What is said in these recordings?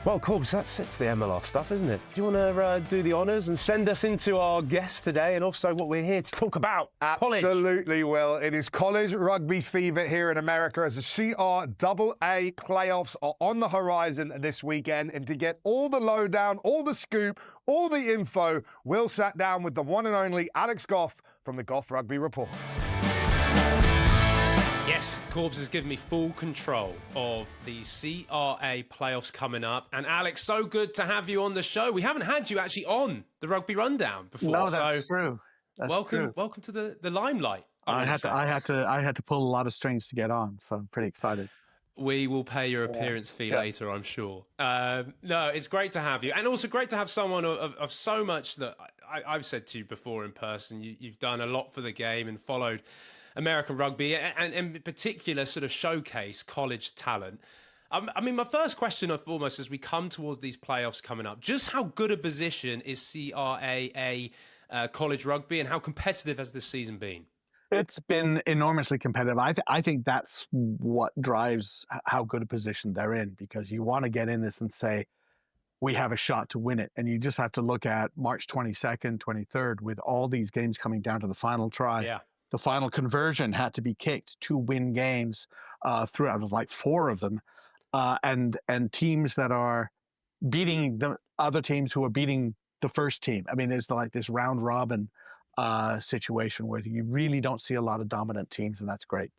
Well, Corbs, that's it for the MLR stuff, isn't it? Do you want to do the honours and send us into our guest today and also what we're here to talk about? College. Absolutely, Will. It is college rugby fever here in America as the CRAA Playoffs are on the horizon this weekend. And to get all the lowdown, all the scoop, all the info, Will sat down with the one and only Alex Goff from the Goff Rugby Report. Yes, Corbs has given me full control of the CRA playoffs coming up. And Alex, so good to have you on the show. We haven't had you actually on the Rugby Rundown before. No, that's true. That's true. Welcome to the limelight. I had to pull a lot of strings to get on, so I'm pretty excited. We will pay your appearance fee later, I'm sure. No, it's great to have you. And also great to have someone of so much that I've said to you before in person. You've done a lot for the game and followed American rugby and in particular sort of showcase college talent. I mean, my first question and foremost as we come towards these playoffs coming up, just how good a position is CRAA college rugby and how competitive has this season been? It's been enormously competitive. I think that's what drives how good a position they're in, because you want to get in this and say, we have a shot to win it. And you just have to look at March 22nd, 23rd, with all these games coming down to the final try. Yeah. The final conversion had to be kicked to win games throughout, like 4 of them. And teams that are beating the other teams who are beating the first team. I mean, there's like this round robin situation where you really don't see a lot of dominant teams, and that's great.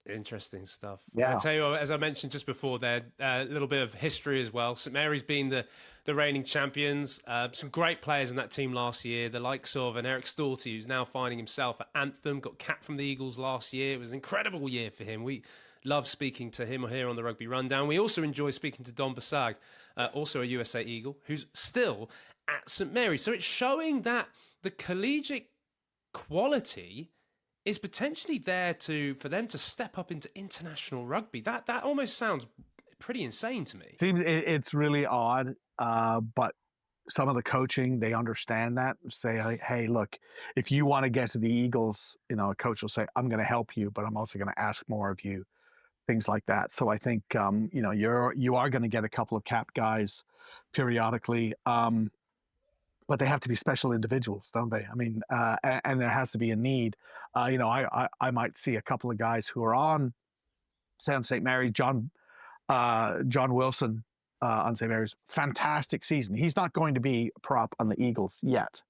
Interesting stuff. Yeah. I tell you, as I mentioned just before, there a little bit of history as well. St Mary's being the reigning champions. Some great players in that team last year. The likes of an Eric Storty, who's now finding himself at Anthem, got capped from the Eagles last year. It was an incredible year for him. We love speaking to him here on the Rugby Rundown. We also enjoy speaking to Don Basag, also a USA Eagle, who's still at St Mary's. So it's showing that the collegiate quality is potentially there for them to step up into international rugby. That almost sounds pretty insane to me. It's really odd, but some of the coaching, they understand that. Say, hey, look, if you want to get to the Eagles, a coach will say, I'm going to help you, but I'm also going to ask more of you, things like that. So I think, you are going to get a couple of cap guys periodically, but they have to be special individuals, don't they? I mean, and there has to be a need. I might see a couple of guys who are on St. Mary's. John Wilson on St. Mary's, fantastic season. He's not going to be a prop on the Eagles yet,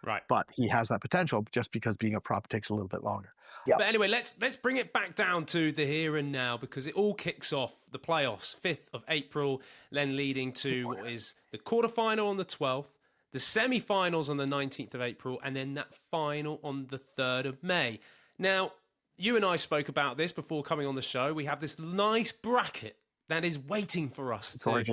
right? But he has that potential. Just because being a prop takes a little bit longer. Yeah. But anyway, let's bring it back down to the here and now, because it all kicks off the playoffs 5th of April, then leading to what is the quarterfinal on the 12th. The semi-finals on the 19th of April, and then that final on the 3rd of May. Now, you and I spoke about this before coming on the show. We have this nice bracket that is waiting for us to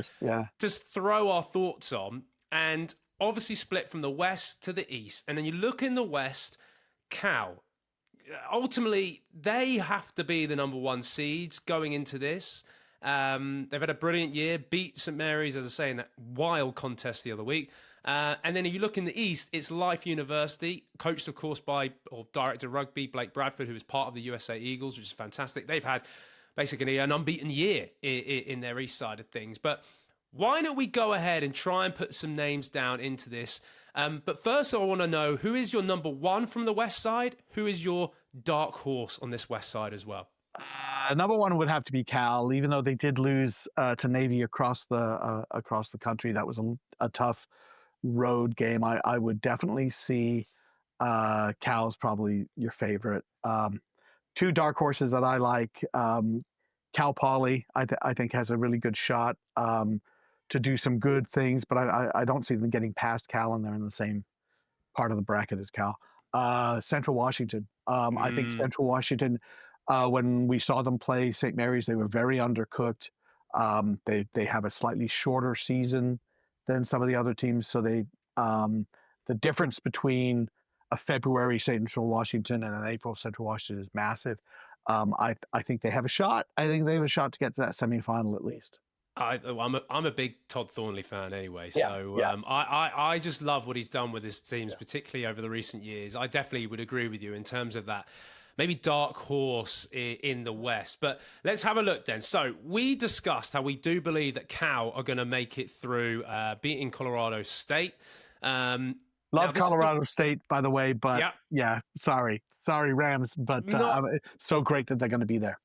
just throw our thoughts on, and obviously split from the west to the east. And then you look in the west, Cal. Ultimately, they have to be the number 1 seeds going into this. They've had a brilliant year, beat St Mary's, as I say, in that wild contest the other week. And then if you look in the East, it's Life University, coached, of course, by Director of Rugby, Blake Bradford, who is part of the USA Eagles, which is fantastic. They've had basically an unbeaten year in their East side of things. But why don't we go ahead and try and put some names down into this? But first, I want to know, who is your number 1 from the West side? Who is your dark horse on this West side as well? Number 1 would have to be Cal, even though they did lose to Navy across the country. That was a tough road game. I would definitely see Cal's probably your favorite. 2 dark horses that I like. Cal Poly, I think has a really good shot to do some good things, but I don't see them getting past Cal, and they're in the same part of the bracket as Cal. Central Washington. I think Central Washington, when we saw them play St. Mary's, they were very undercooked. They have a slightly shorter season than some of the other teams. So the difference between a February Central Washington and an April Central Washington is massive. I think they have a shot. I think they have a shot to get to that semifinal at least. I'm a big Todd Thornley fan anyway, so I just love what he's done with his teams, particularly over the recent years. I definitely would agree with you in terms of that maybe dark horse in the West. But let's have a look then. So we discussed how we do believe that Cal are going to make it through beating Colorado State. Love Colorado State, by the way, but yeah, sorry, Rams, but so great that they're going to be there.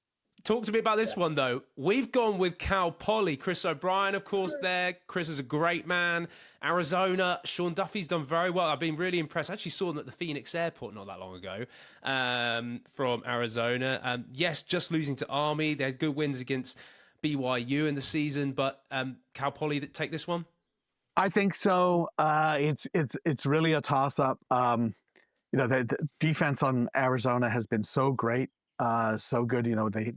Talk to me about this one, though. We've gone with Cal Poly. Chris O'Brien, of course, there. Chris is a great man. Arizona, Sean Duffy's done very well. I've been really impressed. I actually saw them at the Phoenix airport not that long ago from Arizona. Yes, just losing to Army. They had good wins against BYU in the season, but Cal Poly take this one? I think so. It's really a toss-up. The defense on Arizona has been so great. So good,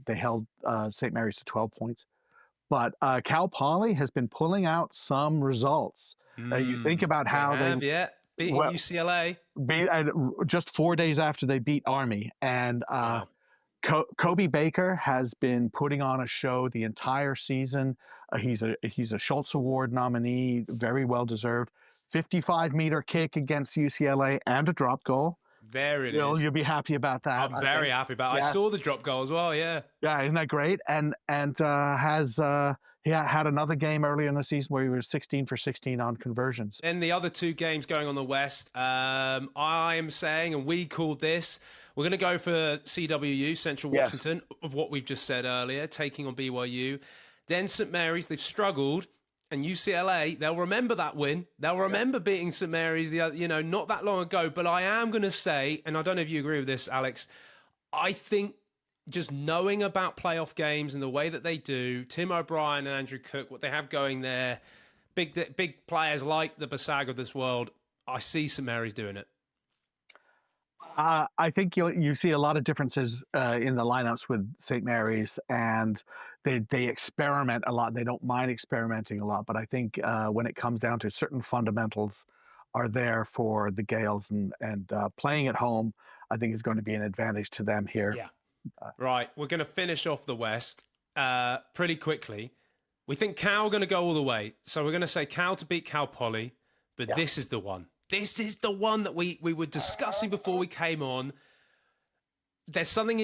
they held St. Mary's to 12 points. But Cal Poly has been pulling out some results. You think about how they beating UCLA. Just 4 days after they beat Army. And Kobe Baker has been putting on a show the entire season. He's a Schultz Award nominee, very well deserved. 55-meter kick against UCLA and a drop goal. There it is. You'll be happy about that. I'm very happy about it. I saw the drop goal as well, yeah. Yeah, isn't that great? And has had another game earlier in the season where he was 16 for 16 on conversions. And the other two games going on the West, I am saying, and we called this, we're going to go for CWU, Central Washington, of what we've just said earlier, taking on BYU. Then St. Mary's, they've struggled. And UCLA, they'll remember that win. They'll remember beating St. Mary's, not that long ago. But I am going to say, and I don't know if you agree with this, Alex, I think just knowing about playoff games and the way that they do, Tim O'Brien and Andrew Cook, what they have going there, big players like the Basag of this world, I see St. Mary's doing it. I think you see a lot of differences in the lineups with St. Mary's, and they experiment a lot. They don't mind experimenting a lot, but I think when it comes down to certain fundamentals are there for the Gales, and playing at home, I think is going to be an advantage to them here. Yeah. Right. We're going to finish off the West pretty quickly. We think Cal are going to go all the way. So we're going to say Cal to beat Cal Poly, but this is the one. This is the one that we were discussing before we came on. There's something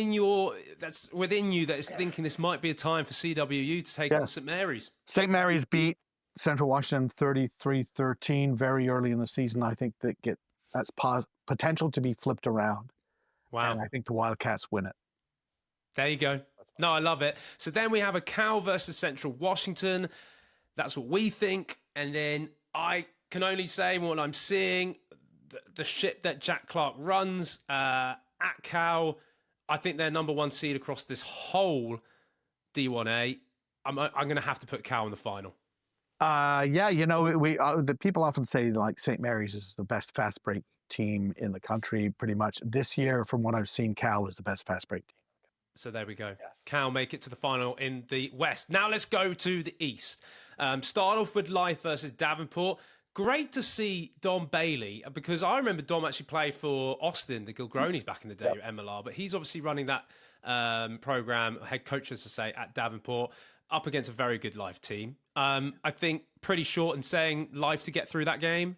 that's within you that is thinking this might be a time for CWU to take on St. Mary's. St. Mary's beat Central Washington 33-13 very early in the season. I think that's potential to be flipped around. Wow. And I think the Wildcats win it. There you go. No, I love it. So then we have a Cal versus Central Washington. That's what we think. And then I can only say what I'm seeing, the ship that Jack Clark runs at Cal, I think they're number one seed across this whole D1A. I'm going to have to put Cal in the final. The people often say like St. Mary's is the best fast break team in the country pretty much. This year, from what I've seen, Cal is the best fast break team. So there we go. Yes. Cal make it to the final in the West. Now let's go to the East. Start off with Life versus Davenport. Great to see Dom Bailey, because I remember Dom actually played for Austin, the Gilgronis back in the day at MLR, but he's obviously running that program, head coach, as to say, at Davenport, up against a very good Life team. I think pretty short in saying Life to get through that game.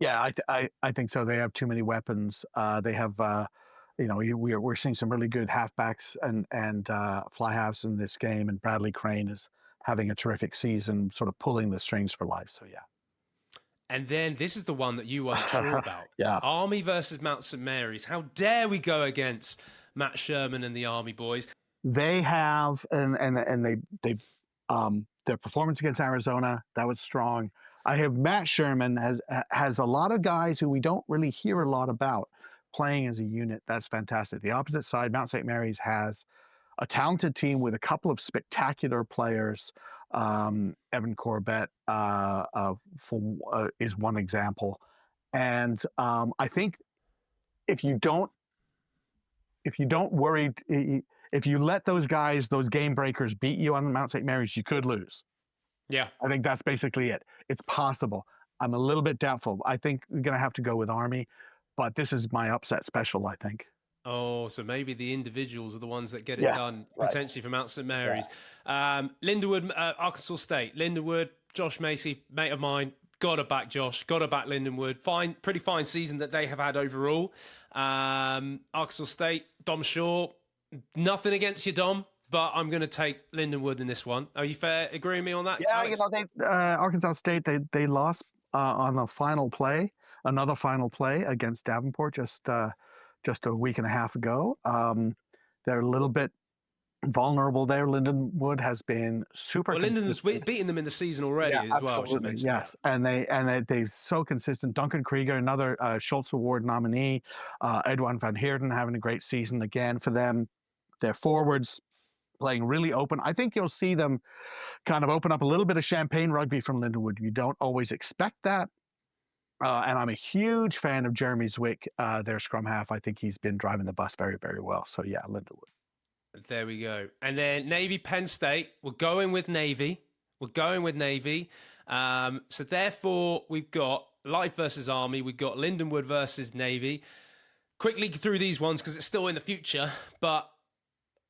Yeah, I think so. They have too many weapons. They have, we're seeing some really good halfbacks and fly halves in this game, and Bradley Crane is having a terrific season, sort of pulling the strings for Life. So, yeah. And then this is the one that you weren't sure about. Army versus Mount St. Mary's. How dare we go against Matt Sherman and the Army boys? They have, and they their performance against Arizona, that was strong. I have Matt Sherman has a lot of guys who we don't really hear a lot about playing as a unit. That's fantastic. The opposite side, Mount St. Mary's has a talented team with a couple of spectacular players. Evan Corbett is one example, and I think if you don't worry, if you let those guys, those game breakers, beat you on Mount St. Mary's, you could lose. Yeah, I think that's basically it. It's possible. I'm a little bit doubtful. I think we're going to have to go with Army, but this is my upset special, I think. Oh, so maybe the individuals are the ones that get it done, potentially for Mount St. Mary's. Lindenwood, Arkansas State. Lindenwood, Josh Macy, mate of mine, Gotta back Josh. Gotta back Lindenwood. Pretty fine season that they have had overall. Arkansas State, Dom Shaw. Nothing against you, Dom, but I'm going to take Lindenwood in this one. Are you agreeing with me on that? Yeah, Alex? Arkansas State, they lost on the final play, another final play against Davenport just a week and a half ago. They're a little bit vulnerable there. Lindenwood has been super. Well, Lindenwood's beaten them in the season already as well. Absolutely, yes. And they're so consistent. Duncan Krieger, another Schultz Award nominee. Edwin van Heerden having a great season again for them. Their forwards playing really open. I think you'll see them kind of open up a little bit of champagne rugby from Lindenwood. You don't always expect that. And I'm a huge fan of Jeremy Zwick, their scrum half. I think he's been driving the bus very, very well. So yeah, Lindenwood. There we go. And then Navy, Penn State. We're going with Navy. So therefore, we've got Life versus Army. We've got Lindenwood versus Navy. Quickly through these ones because it's still in the future, but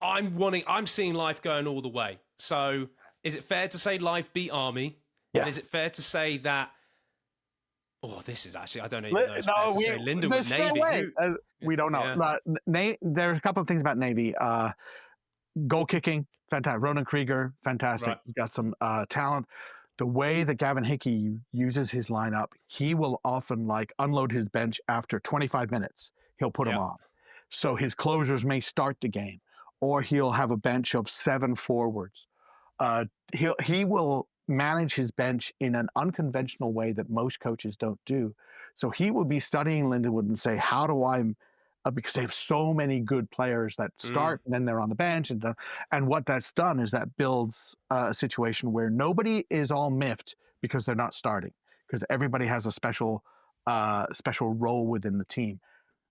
I'm seeing Life going all the way. So is it fair to say Life beat Army? Yes. And is it fair to say that? Oh, this is actually, I don't even know. It's fair to say Lindenwood, Navy. We don't know. Yeah. There's a couple of things about Navy. Goal kicking, fantastic. Ronan Krieger, fantastic. Right. He's got some talent. The way that Gavin Hickey uses his lineup, he will often unload his bench after 25 minutes. He'll put him on. So his closers may start the game, or he'll have a bench of 7 forwards. He will manage his bench in an unconventional way that most coaches don't do. So he will be studying Lindenwood and say, how do I, because they have so many good players that start and then they're on the bench. And what that's done is that builds a situation where nobody is all miffed because they're not starting, because everybody has a special role within the team.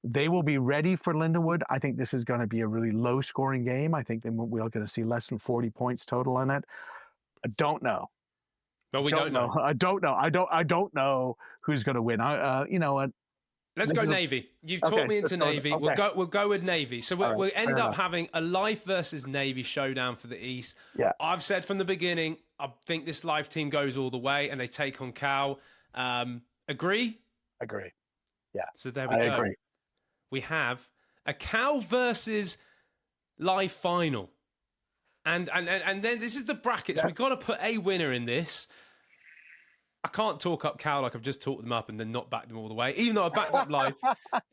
They will be ready for Lindenwood. I think this is going to be a really low scoring game. I think we're going to see less than 40 points total on it. I don't know. But we don't know. I don't know. I don't know who's going to win. Let's go Navy. You've talked me into Navy. Okay. We'll go with Navy. So we'll end up having a Life versus Navy showdown for the East. Yeah. I've said from the beginning, I think this Life team goes all the way and they take on Cal. Agree? Agree. Yeah. So there we go. I agree. We have a Cal versus Life final. And then this is the brackets. Yeah. We've got to put a winner in this. I can't talk up Cal like I've just talked them up and then not back them all the way, even though I backed up Life.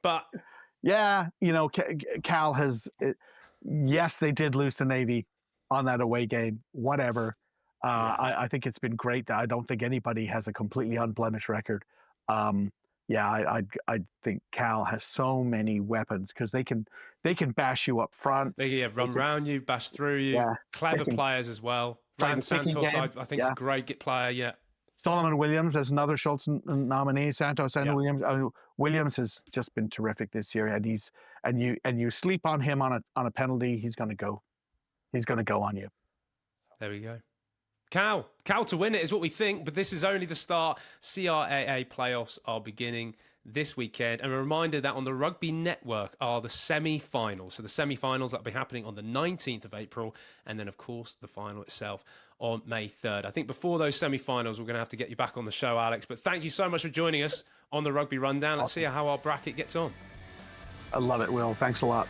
But yeah, Cal has. Yes, they did lose to Navy on that away game. Whatever. I think it's been great. I don't think anybody has a completely unblemished record. I think Cal has so many weapons because they can bash you up front. They run around you, bash through you. Yeah, clever players as well. Rand Santos, I think, is a great player. Yeah. Solomon Williams as another Schultz nominee. Santos and Williams. Williams has just been terrific this year, and you sleep on him on a penalty, he's going to go. He's going to go on you. There we go. Cal to win it is what we think, but this is only the start. CRAA playoffs are beginning this weekend. And a reminder that on the Rugby Network are the semi-finals. So the semi-finals that will be happening on the 19th of April. And then, of course, the final itself on May 3rd. I think before those semi-finals, we're going to have to get you back on the show, Alex. But thank you so much for joining us on the Rugby Rundown. Let's see how our bracket gets on. I love it, Will. Thanks a lot.